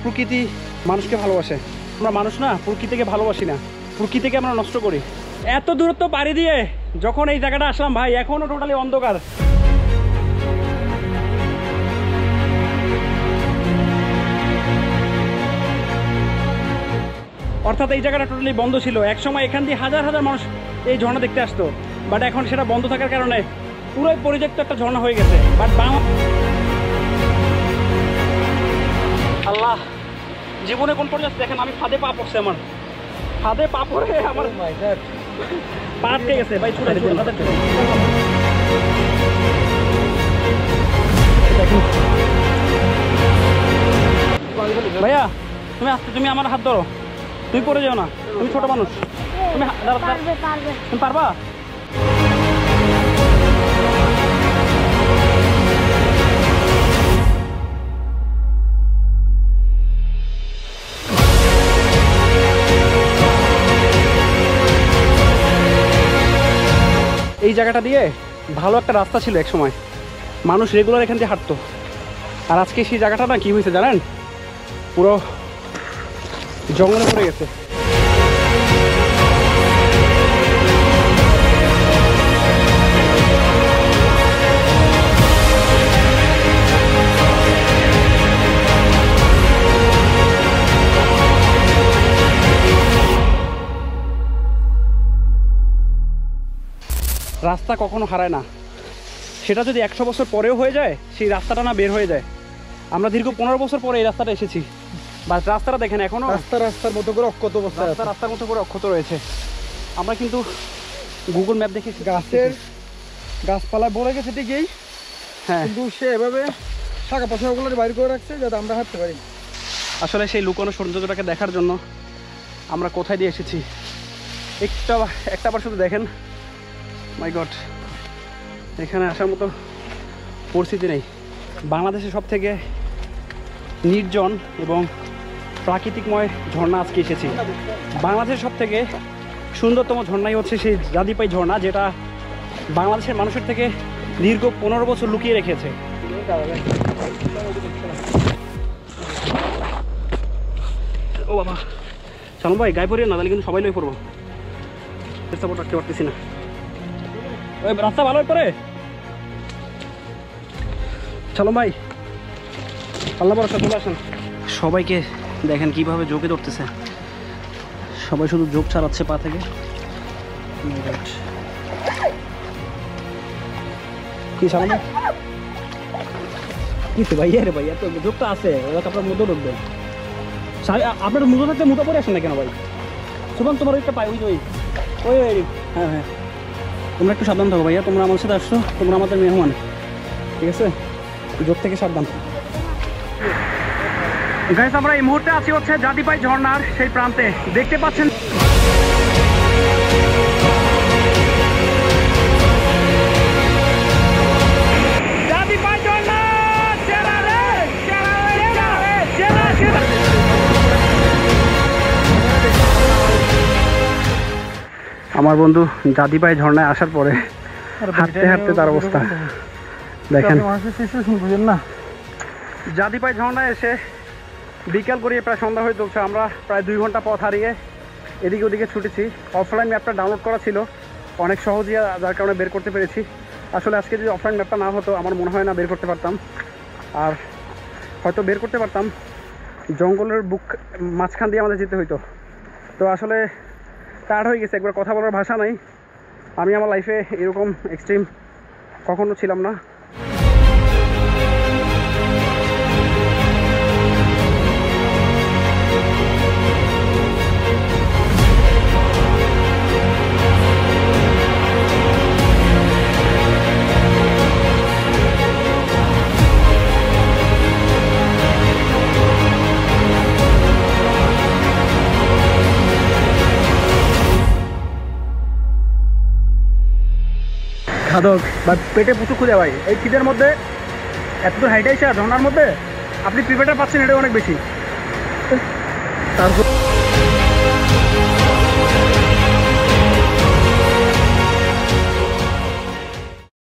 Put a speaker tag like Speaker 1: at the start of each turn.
Speaker 1: প্রকৃতি মানুষকে ভালোবাসে। আমরা মানুষ না প্রকৃতিকে ভালোবাসি না, প্রকৃতিকে আমরা নষ্ট করি। এত দূরত্ব পাড়ি দিয়ে যখন এই জায়গাটা আসলাম ভাই, এখনও টোটালি অন্ধকার। অর্থাৎ এই জায়গাটা টোটালি বন্ধ ছিল। একসময় এখান দিয়ে হাজার হাজার মানুষ এই ঝর্ণা দেখতে আসতো, বাট এখন সেটা বন্ধ থাকার কারণে পুরোই পরিত্যক্ত একটা ঝর্ণা হয়ে গেছে। বাট আল্লাহ, জীবনে কোন পর্যায়ে দেখেন আমি ফাঁদে পা পড়ছে, আমার ফাঁদে পা পড়ে আমার পা আটকে গেছে ভাই। ছুটে ভাইয়া তুমি আসতে, তুমি আমার হাত ধরো, তুমি পড়ে যাও না, তুমি ছোট মানুষ, তুমি তুমি পারবা। এই জায়গাটা দিয়ে ভালো একটা রাস্তা ছিল এক সময়, মানুষ রেগুলার এখান দিয়ে হাঁটতো। আর আজকে সেই জায়গাটা না কি হয়েছে জানেন, পুরো জঙ্গলে পড়ে গেছে। রাস্তা কখনো হারায় না, সেটা যদি 100 বছর পরেও হয়ে যায়, সেই রাস্তাটা না বের হয়ে যায়। আমরা দীর্ঘ 15 বছর পরে এই রাস্তাটা এসেছি, বাট রাস্তাটা দেখেন এখনো রাস্তার মতো করে অক্ষত অবস্থা, রাস্তার মতো করে অক্ষত রয়েছে। আমরা কিন্তু গুগল ম্যাপ দেখে গাছপালায় ভরে গেছে ঠিকই, হ্যাঁ, কিন্তু সে এভাবে শাখা পোশাকগুলো বাইর করে রাখছে যাতে আমরা হাঁটতে পারি। আসলে সেই লুকানো সৌন্দর্যটাকে দেখার জন্য আমরা কোথায় দিয়ে এসেছি একটাবার শুধু দেখেন। মাই গড, এখানে আসার মতো পরিস্থিতি নেই। বাংলাদেশের সব থেকে নির্জন এবং প্রাকৃতিকময় ঝর্ণা আজকে এসেছি। বাংলাদেশের সব থেকে সুন্দরতম ঝর্ণাই হচ্ছে সেই জাদিপাই ঝর্ণা, যেটা বাংলাদেশের মানুষের থেকে দীর্ঘ 15 বছর লুকিয়ে রেখেছে। ও বাবা, চলো ভাই গায়ে পড়িয়ে না, তাহলে কিন্তু সবাই লই পড়বো। সাপোর্ট রাখতে পারতেছি না, ওই রাস্তা ভালো পরে। চলো ভাই, আল্লাহ ভরসা, চলে আসেন। সবাইকে দেখেন কিভাবে জোকে ধরতেছে, সবাই শুধু জোক ছাড়াচ্ছে পা থেকে। কি সামনে কিছু ভাইয়া রে ভাইয়া, তো জোকটা আছে, আপনার মুদো ঢুকবে। আপনার মুদো থাকতে মুদো পরে আসেন না কেন ভাই? শুভম তোমার ওইটা পাই, ওই ওই হ্যাঁ হ্যাঁ, তোমরা একটু সাবধান থাকো ভাইয়া, তোমরা আমার সাথে আসছো, তোমরা আমাদের মেহমান, ঠিক আছে? জোর থেকে সাবধান। গাইস, আমরা এই মুহূর্তে আছি হচ্ছে জাদিপাই ঝর্ণার সেই প্রান্তে, দেখতে পাচ্ছেন। জাদিপাই ঝর্ণা আমার বন্ধু জাদিপাই ঝর্ণায় আসার পরে হাঁটতে হাঁটতে তার অবস্থা দেখেন। না, জাদিপাই ঝর্ণায় এসে বিকাল করিয়ে প্রায় সন্ধ্যা হয়ে চলছে। আমরা প্রায় 2 ঘন্টা পথ হারিয়ে এদিকে ওদিকে ছুটেছি। অফলাইন ম্যাপটা ডাউনলোড করা ছিল অনেক সহজেই, যার কারণে বের করতে পেরেছি। আসলে আজকে যদি অফলাইন ম্যাপটা না হতো আমার মনে হয় না বের করতে পারতাম, আর হয়তো বের করতে পারতাম জঙ্গলের বুক মাঝখান দিয়ে আমাদের যেতে হইতো। তো আসলে টায়ার্ড হয়ে গেছে, একবার কথা বলার ভাষা নাই। আমি আমার লাইফে এরকম এক্সট্রিম কখনো ছিলাম না। খাদক বা পেটে প্রচুর খুঁজে ভাই, এই শীতের মধ্যে এত দূর হাইটে এসে ঝর্ণার মধ্যে আপনি প্রিপেয়ারটা পাচ্ছেন, এটা অনেক বেশি। তারপর